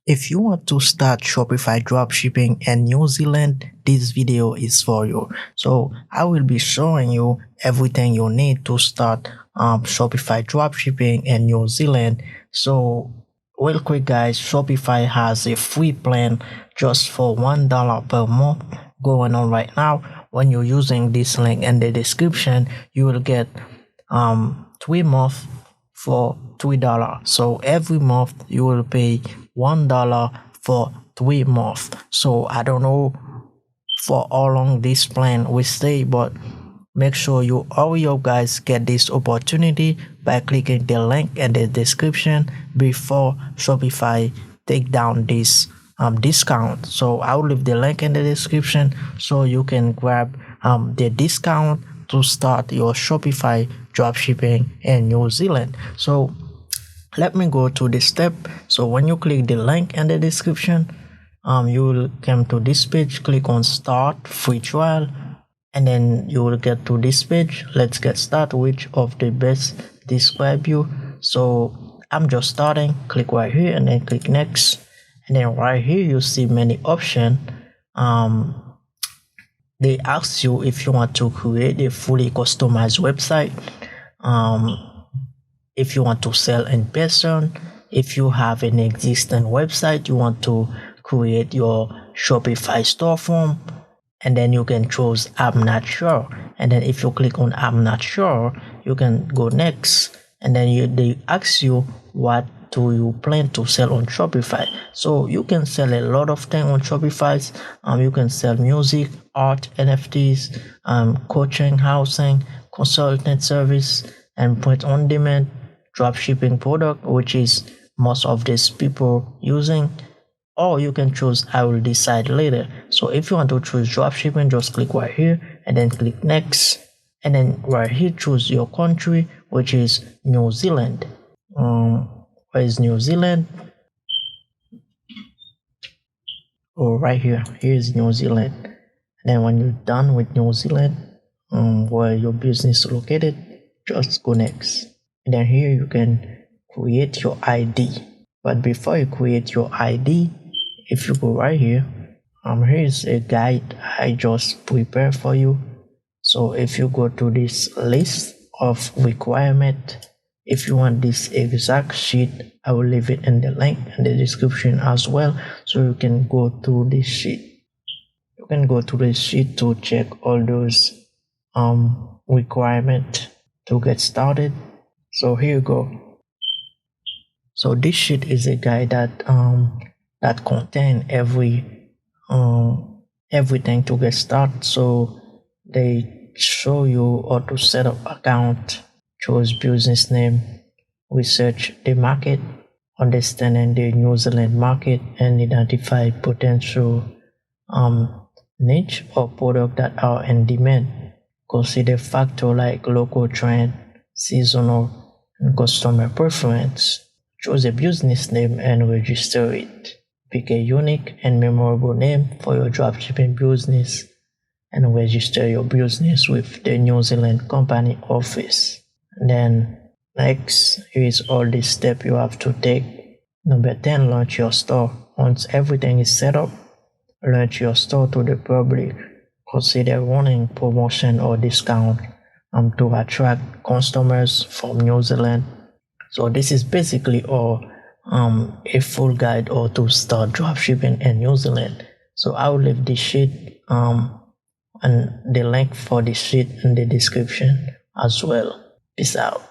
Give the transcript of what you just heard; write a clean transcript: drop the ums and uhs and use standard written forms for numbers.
If you want to start Shopify dropshipping in New Zealand, this video is for you. So I will be showing you everything you need to start Shopify dropshipping in New Zealand. So real quick guys, Shopify has a free plan just for $1 per month going on right now. When you're using this link in the description, you will get 3 months for $3. So every month you will pay $1 for 3 months. So I don't know for how long this plan will stay, but make sure you hurry up guys, get this opportunity by clicking the link in the description before Shopify take down this discount. So I will leave the link in the description so you can grab the discount to start your Shopify dropshipping in New Zealand. So let me go to the step. So when you click the link in the description, you will come to this page, click on start free trial, and then you will get to this page. Let's get started. Which of the best describe you? So I'm just starting. Click right here and then click next, and then right here you see many options. They ask you if you want to create a fully customized website, if you want to sell in person, if you have an existing website, you want to create your Shopify store form, and then you can choose I'm not sure. And then if you click on I'm not sure, you can go next, and then they ask you what do you plan to sell on Shopify. So you can sell a lot of things on Shopify. You can sell music, art, NFTs, coaching, housing, consultant service, and print on demand dropshipping product, which is most of these people using. Or you can choose I will decide later. So if you want to choose dropshipping, just click right here and then click next, and then right here choose your country, which is New Zealand. Where is New Zealand? Oh, right here. Here's New Zealand. And then when you're done with New Zealand, where your business is located, just go next. And then here you can create your ID. But before you create your ID, if you go right here, here's a guide I just prepared for you. So if you go to this list of requirement, if you want this exact sheet, I will leave it in the link in the description as well, so you can go through this sheet. You can go to the sheet to check all those requirements to get started. So here you go. So this sheet is a guide that that contain everything to get started. So they show you how to set up account, choose business name, research the market, understanding the New Zealand market, and identify potential niche or product that are in demand. Consider factors like local trend, seasonal, and customer preference. Choose a business name and register it. Pick a unique and memorable name for your dropshipping business and register your business with the New Zealand Company Office. And then next, here is all the steps you have to take. Number 10, launch your store. Once everything is set up, launch your store to the public. Consider running promotion or discount to attract customers from New Zealand. So this is basically all a full guide or to start dropshipping in New Zealand. So I will leave the sheet and the link for the sheet in the description as well. Peace out.